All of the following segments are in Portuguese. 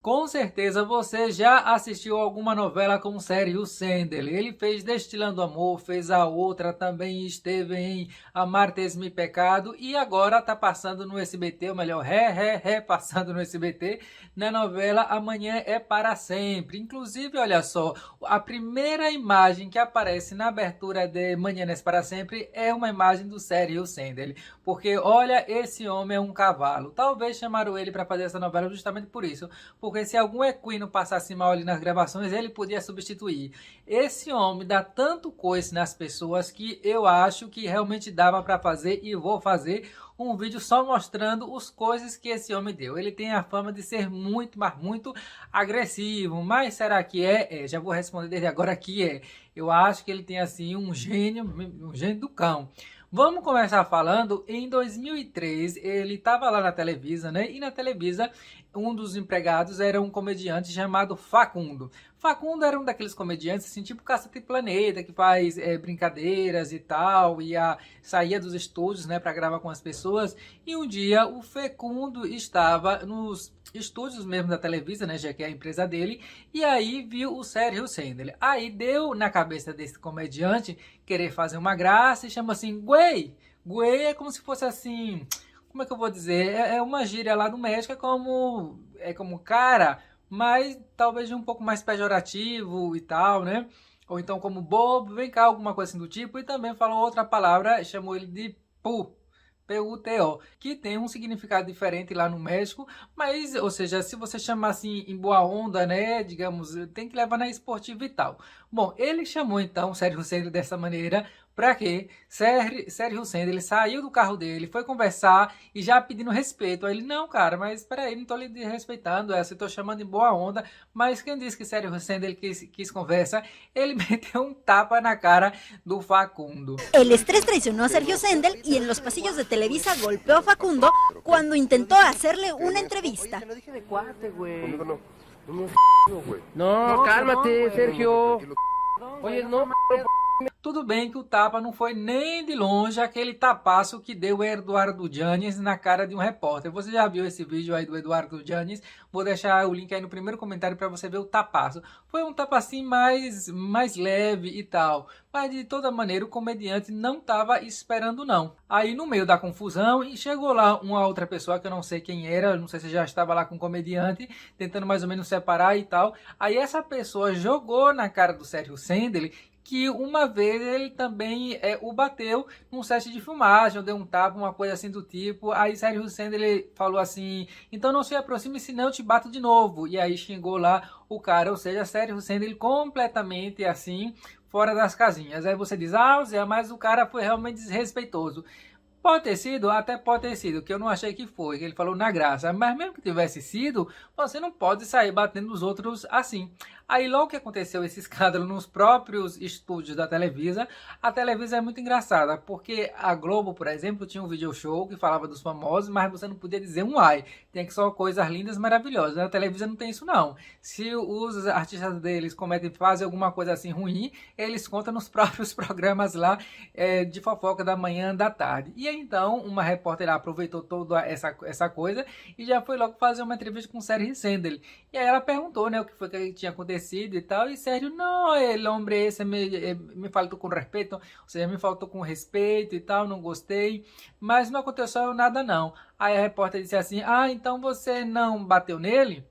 Com certeza você já assistiu alguma novela com o Sérgio Sendel. Ele fez Destilando Amor, fez a outra, também esteve em Amar, Tens-me Pecado e agora está passando no SBT, ou melhor, passando no SBT, na novela Amanhã é para Sempre. Inclusive, olha só, a primeira imagem que aparece na abertura de Amanhã é para Sempre é uma imagem do Sérgio Sendel, porque olha, esse homem é um cavalo. Talvez chamaram ele para fazer essa novela justamente por isso, porque se algum equino passasse mal ali nas gravações, ele podia substituir. Esse homem dá tanto coice nas pessoas que eu acho que realmente dava para fazer e vou fazer um vídeo só mostrando os coisas que esse homem deu. Ele tem a fama de ser muito, mas muito agressivo, mas será que é? Já vou responder desde agora que é. Eu acho que ele tem assim um gênio do cão. Vamos começar falando, em 2003 ele estava lá na Televisa, né? E na Televisa um dos empregados era um comediante chamado Facundo. Facundo era um daqueles comediantes assim, tipo Cacete e Planeta, que faz brincadeiras e tal, saía dos estúdios, né, para gravar com as pessoas. E um dia o Facundo estava nos estúdios mesmo da Televisa, né, já que é a empresa dele, e aí viu o Sérgio Sendel. Aí deu na cabeça desse comediante querer fazer uma graça e chamou assim, Güey. Güey é como se fosse assim, como é que eu vou dizer? É uma gíria lá do México, é como cara, mas talvez de um pouco mais pejorativo e tal, né? Ou então como bobo, vem cá, alguma coisa assim do tipo. E também falou outra palavra, chamou ele de pu. Puto, que tem um significado diferente lá no México, mas, ou seja, se você chamar assim em boa onda, né, digamos, tem que levar na esportiva e tal. Bom, ele chamou então o Sérgio Sendel dessa maneira, para quê? Sérgio Sendel, ele saiu do carro dele, foi conversar e já pedindo respeito. Aí ele, não, cara, mas peraí, não tô lhe respeitando essa, eu tô chamando em boa onda, mas quem disse que Sérgio Sendel quis conversa? Ele meteu um tapa na cara do Facundo. El estrés traicionó a Sergio Sendel y en los pasillos de Televisa golpeó a Facundo cuando intentó hacerle una entrevista. Te lo dije de cuate, güey. Conmigo no. Güey. No, cálmate, perdón, Sergio. Tranquilo. Oye, no, Tudo bem que o tapa não foi nem de longe aquele tapaço que deu o Eduardo Janes na cara de um repórter. Você já viu esse vídeo aí do Eduardo Janes? Vou deixar o link aí no primeiro comentário para você ver o tapaço. Foi um tapa assim mais leve e tal. Mas de toda maneira o comediante não estava esperando não. Aí no meio da confusão chegou lá uma outra pessoa que eu não sei quem era, não sei se já estava lá com o comediante, tentando mais ou menos separar e tal. Aí essa pessoa jogou na cara do Sérgio Sendel que uma vez ele também o bateu num set de filmagem, deu um tapa, uma coisa assim do tipo. Aí Sérgio Sendel falou assim, então não se aproxime senão eu te bato de novo. E aí xingou lá o cara, ou seja, Sérgio Sendel completamente assim, fora das casinhas. Aí você diz, Zé, mas o cara foi realmente desrespeitoso. Pode ter sido, até pode ter sido, que eu não achei que foi, que ele falou na graça. Mas mesmo que tivesse sido, você não pode sair batendo nos outros assim. Aí logo que aconteceu esse escândalo nos próprios estúdios da Televisa, a Televisa é muito engraçada, porque a Globo, por exemplo, tinha um video show que falava dos famosos, mas você não podia dizer um ai, tem que só coisas lindas, maravilhosas. A Televisa não tem isso não. Se os artistas deles fazem alguma coisa assim ruim, eles contam nos próprios programas lá de fofoca da manhã, da tarde. E então, uma repórter lá aproveitou toda essa coisa e já foi logo fazer uma entrevista com o Sérgio Sendel. E aí ela perguntou, né, o que foi que tinha acontecido e tal, e Sérgio, não, el hombre esse me faltou com respeito, ou seja, me faltou com respeito e tal, não gostei, mas não aconteceu nada não. Aí a repórter disse assim, então você não bateu nele?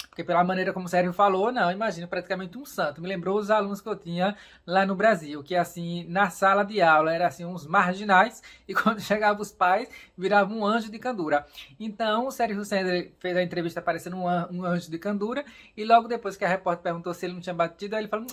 Porque pela maneira como o Sérgio falou, não, imagina, praticamente um santo. Me lembrou os alunos que eu tinha lá no Brasil, que assim, na sala de aula, era assim, uns marginais, e quando chegavam os pais, virava um anjo de candura. Então, o Sérgio Sendel fez a entrevista parecendo um anjo de candura, e logo depois que a repórter perguntou se ele não tinha batido, aí ele falou,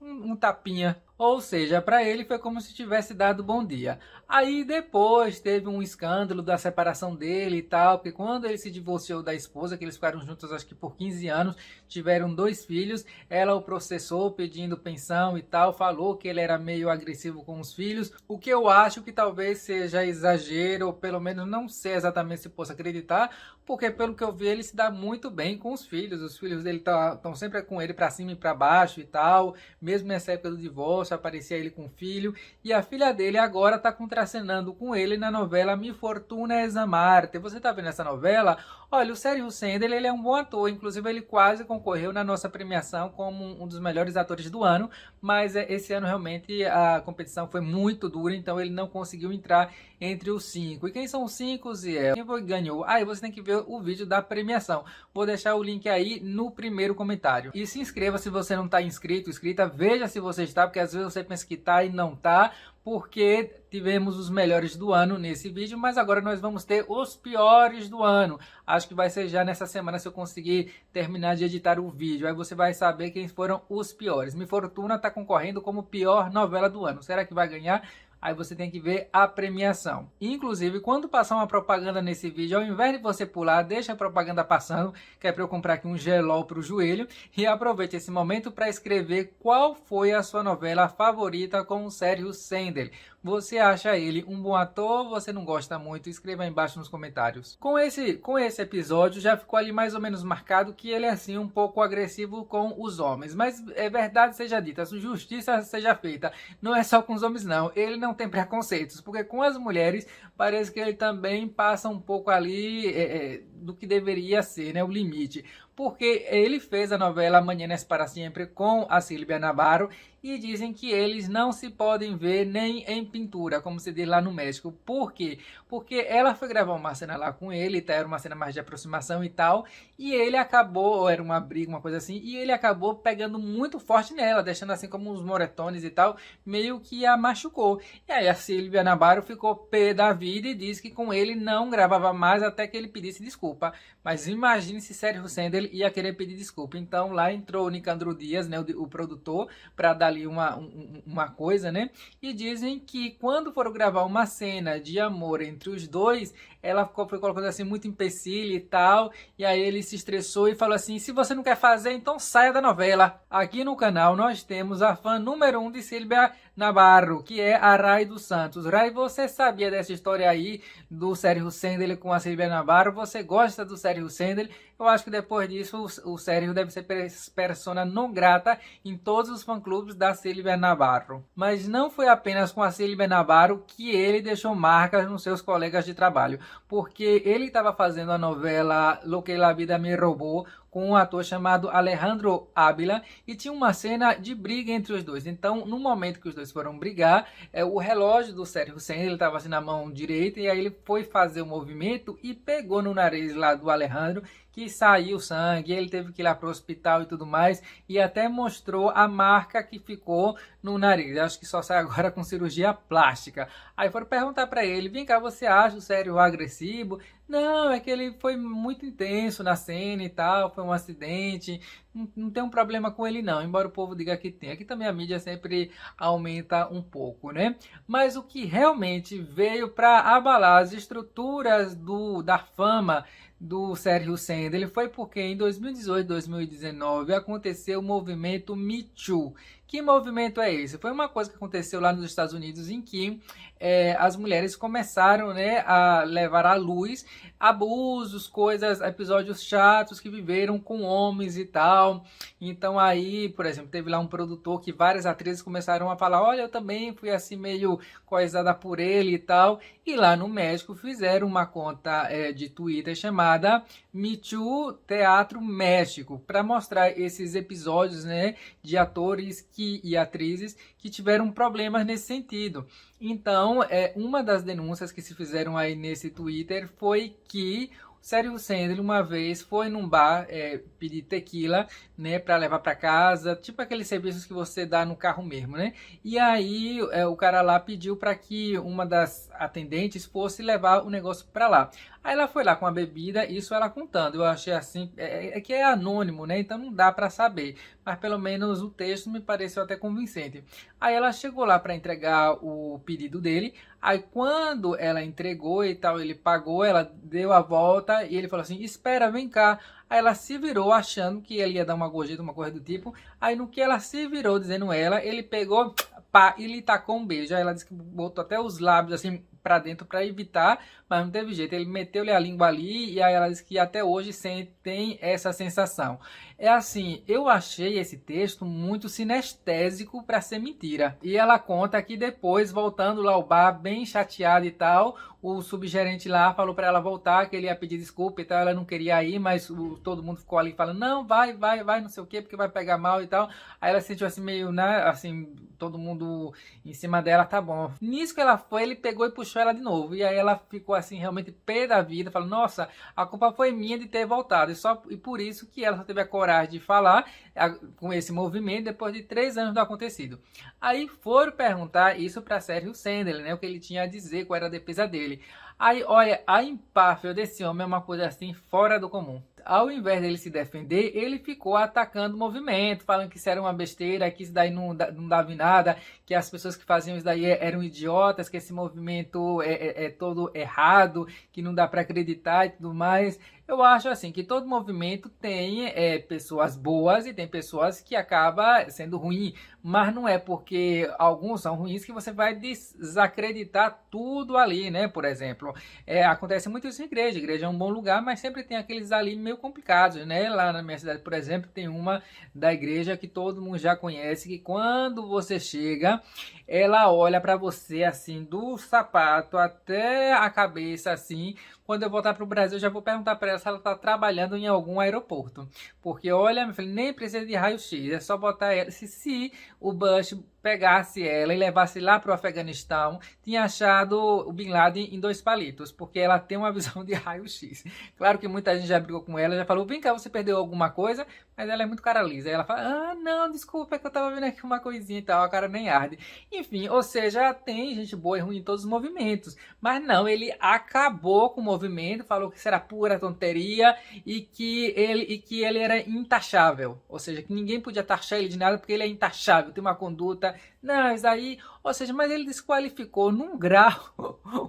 um tapinha. Ou seja, para ele foi como se tivesse dado bom dia. Aí depois teve um escândalo da separação dele e tal, porque quando ele se divorciou da esposa, que eles ficaram juntos acho que por 15 anos, tiveram 2 filhos, ela o processou pedindo pensão e tal, falou que ele era meio agressivo com os filhos, o que eu acho que talvez seja exagero, ou pelo menos não sei exatamente se posso acreditar, porque pelo que eu vi ele se dá muito bem com os filhos dele estão sempre com ele para cima e para baixo e tal, mesmo nessa época do divórcio, aparecia ele com o filho, e a filha dele agora está contracenando com ele na novela Mi Fortuna es Amarte. Você tá vendo essa novela? Olha, o Sérgio Sendel, ele é um bom ator, inclusive ele quase concorreu na nossa premiação como um dos melhores atores do ano, mas esse ano realmente a competição foi muito dura, então ele não conseguiu entrar entre os 5. E quem são os 5, Ziel? Quem foi que ganhou? Aí você tem que ver o vídeo da premiação. Vou deixar o link aí no primeiro comentário. E se inscreva se você não está inscrito, inscrita, veja se você está, porque às vezes você pensa que está e não está, porque tivemos os melhores do ano nesse vídeo, mas agora nós vamos ter os piores do ano. Acho que vai ser já nessa semana, se eu conseguir terminar de editar o vídeo. Aí você vai saber quem foram os piores. Mi Fortuna está concorrendo como pior novela do ano. Será que vai ganhar? Aí você tem que ver a premiação. Inclusive, quando passar uma propaganda nesse vídeo, ao invés de você pular, deixa a propaganda passando, que é para eu comprar aqui um gelol para o joelho. E aproveite esse momento para escrever qual foi a sua novela favorita com o Sérgio Sendel. Você acha ele um bom ator? Você não gosta muito? Escreva aí embaixo nos comentários. Com esse episódio, já ficou ali mais ou menos marcado que ele é assim um pouco agressivo com os homens. Mas é verdade seja dita, justiça seja feita. Não é só com os homens não. Ele não tem preconceitos, porque com as mulheres parece que ele também passa um pouco ali do que deveria ser, né, o limite. Porque ele fez a novela Mañana para Sempre com a Silvia Navarro e dizem que eles não se podem ver nem em pintura, como se diz lá no México. Por quê? Porque ela foi gravar uma cena lá com ele, tá? Era uma cena mais de aproximação e tal, e ele acabou, ou era uma briga, uma coisa assim, e ele acabou pegando muito forte nela, deixando assim como uns moretones e tal, meio que a machucou. E aí a Silvia Navarro ficou pé da vida e disse que com ele não gravava mais até que ele pedisse desculpa. Mas imagine se Sérgio Sendel ia querer pedir desculpa. Então lá entrou o Nicandro Dias, né, o produtor, para dar ali uma coisa, né? E dizem que quando foram gravar uma cena de amor entre os dois, ela foi colocando assim muito empecilho e tal, e aí ele se estressou e falou assim: se você não quer fazer, então saia da novela. Aqui no canal nós temos a fã número 1 de Silvia Navarro, que é a Ray dos Santos. Ray, você sabia dessa história aí do Sérgio Sendel com a Silvia Navarro? Você gosta do Sérgio Sendel? Eu acho que depois disso o Sérgio deve ser persona não grata em todos os fã-clubes da Silvia Navarro. Mas não foi apenas com a Silvia Navarro que ele deixou marcas nos seus colegas de trabalho, porque ele estava fazendo a novela Lo que la vida me robó com um ator chamado Alejandro Ávila e tinha uma cena de briga entre os dois. Então, no momento que os dois foram brigar, o relógio do Sérgio Sendel estava assim na mão direita e aí ele foi fazer o movimento e pegou no nariz lá do Alejandro, que saiu sangue, ele teve que ir lá para o hospital e tudo mais, e até mostrou a marca que ficou no nariz. Acho que só sai agora com cirurgia plástica. Aí foram perguntar para ele: vem cá, você acha o Sérgio agressivo? Não, é que ele foi muito intenso na cena e tal, foi um acidente, não tem um problema com ele não, embora o povo diga que tem. Aqui também a mídia sempre aumenta um pouco, né? Mas o que realmente veio para abalar as estruturas da fama do Sérgio Sendel foi porque em 2018, 2019 aconteceu o movimento Me Too. Que movimento é esse? Foi uma coisa que aconteceu lá nos Estados Unidos em que as mulheres começaram, né, a levar à luz abusos, coisas, episódios chatos que viveram com homens e tal. Então aí, por exemplo, teve lá um produtor que várias atrizes começaram a falar: olha, eu também fui assim meio coisada por ele e tal. E lá no México fizeram uma conta de Twitter chamada Me Too Teatro México, para mostrar esses episódios, né, de atores e atrizes que tiveram problemas nesse sentido. Então, uma das denúncias que se fizeram aí nesse Twitter foi que Sérgio Sendel uma vez foi num bar pedir tequila, né, para levar para casa, tipo aqueles serviços que você dá no carro mesmo, né? E aí o cara lá pediu para que uma das atendentes fosse levar o negócio para lá. Aí ela foi lá com a bebida, isso ela contando. Eu achei assim, que é anônimo, né? Então não dá para saber. Mas pelo menos o texto me pareceu até convincente. Aí ela chegou lá para entregar o pedido dele. Aí quando ela entregou e tal, ele pagou, ela deu a volta e ele falou assim: espera, vem cá. Aí ela se virou achando que ele ia dar uma gorjeta, uma coisa do tipo. Aí no que ela se virou dizendo ele pegou, pá, e lhe tacou um beijo. Aí ela disse que botou até os lábios assim para dentro para evitar, mas não teve jeito. Ele meteu-lhe a língua ali e aí ela disse que até hoje tem essa sensação. É assim, eu achei esse texto muito sinestésico para ser mentira. E ela conta que depois, voltando lá ao bar, bem chateada e tal, o subgerente lá falou para ela voltar, que ele ia pedir desculpa e tal, ela não queria ir, mas todo mundo ficou ali falando, não, vai, não sei o que, porque vai pegar mal e tal. Aí ela se sentiu assim meio, né, assim, todo mundo em cima dela, tá bom. Nisso que ela foi, ele pegou e puxou ela de novo, e aí ela ficou assim, realmente pé da vida, falou, nossa, a culpa foi minha de ter voltado, e por isso que ela só teve a coragem de falar com esse movimento depois de 3 anos do acontecido. Aí foram perguntar isso para Sérgio Sendler, né, o que ele tinha a dizer, qual era a defesa dele. Aí, olha, a empáfia desse homem é uma coisa assim fora do comum. Ao invés dele se defender, ele ficou atacando o movimento, falando que isso era uma besteira, que isso daí não dava em nada, que as pessoas que faziam isso daí eram idiotas, que esse movimento é todo errado, que não dá para acreditar e tudo mais. Eu acho assim que todo movimento tem pessoas boas e tem pessoas que acabam sendo ruim, mas não é porque alguns são ruins que você vai desacreditar tudo ali, né? Por exemplo, acontece muito isso em igreja. A igreja é um bom lugar, mas sempre tem aqueles ali meio complicados, né? Lá na minha cidade, por exemplo, tem uma da igreja que todo mundo já conhece, que quando você chega, ela olha para você assim, do sapato até a cabeça assim. Quando eu voltar para o Brasil, eu já vou perguntar para ela se ela está trabalhando em algum aeroporto. Porque, olha, meu filho, nem precisa de raio-x, é só botar ela. Se o Bush pegasse ela e levasse lá para o Afeganistão, tinha achado o Bin Laden em 2 palitos, porque ela tem uma visão de raio-x. Claro que muita gente já brigou com ela, já falou, vem cá, você perdeu alguma coisa? Mas ela é muito cara lisa. Aí ela fala, ah, não, desculpa, é que eu tava vendo aqui uma coisinha e tal, a cara nem arde. Enfim, ou seja, tem gente boa e ruim em todos os movimentos. Mas não, ele acabou com o movimento, falou que isso era pura tonteria e que ele era intachável. Ou seja, que ninguém podia taxar ele de nada porque ele é intachável, tem uma conduta. Não, isso aí, ou seja, mas ele desqualificou num grau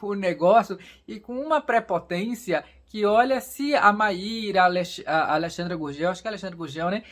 o negócio e com uma prepotência que olha, se a Maíra, a Alexandra Gurgel, acho que é a Alexandra Gurgel, né?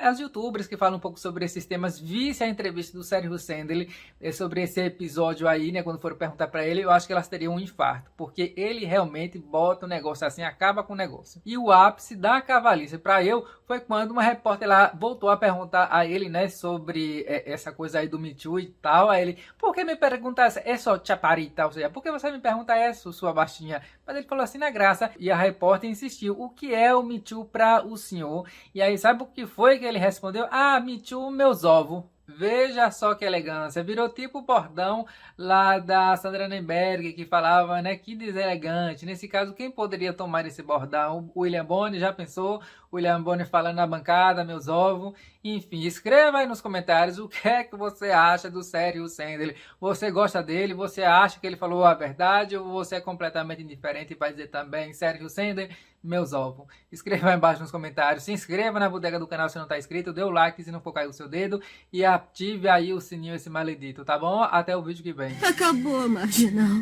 As youtubers que falam um pouco sobre esses temas, visse a entrevista do Sérgio Sendler sobre esse episódio aí, né? Quando foram perguntar pra ele, eu acho que elas teriam um infarto, porque ele realmente bota o negócio assim, acaba com o negócio. E o ápice da cavalice pra eu foi quando uma repórter lá voltou a perguntar a ele, né? Sobre essa coisa aí do Me Too e tal. Aí ele, por que me pergunta essa? É só chaparita, ou seja, por que você me pergunta isso, sua baixinha? Mas ele falou assim na graça. E a repórter insistiu, o que é o Me Too para o senhor? E aí sabe o que foi que ele respondeu? Ah, Me Too, meus ovos. Veja só que elegância, virou tipo o bordão lá da Sandra Nemberg, que falava, né, que deselegante. Nesse caso, quem poderia tomar esse bordão? O William Bonner, já pensou? O William Bonner falando na bancada, meus ovos. Enfim, escreva aí nos comentários o que é que você acha do Sérgio Sendler. Você gosta dele? Você acha que ele falou a verdade? Ou você é completamente indiferente e vai dizer também, Sérgio Sendler, meus ovos? Escreva aí embaixo nos comentários. Se inscreva na bodega do canal se não está inscrito. Dê o like se não for cair o seu dedo. E ative aí o sininho, esse maledito, tá bom? Até o vídeo que vem. Acabou, Marginal.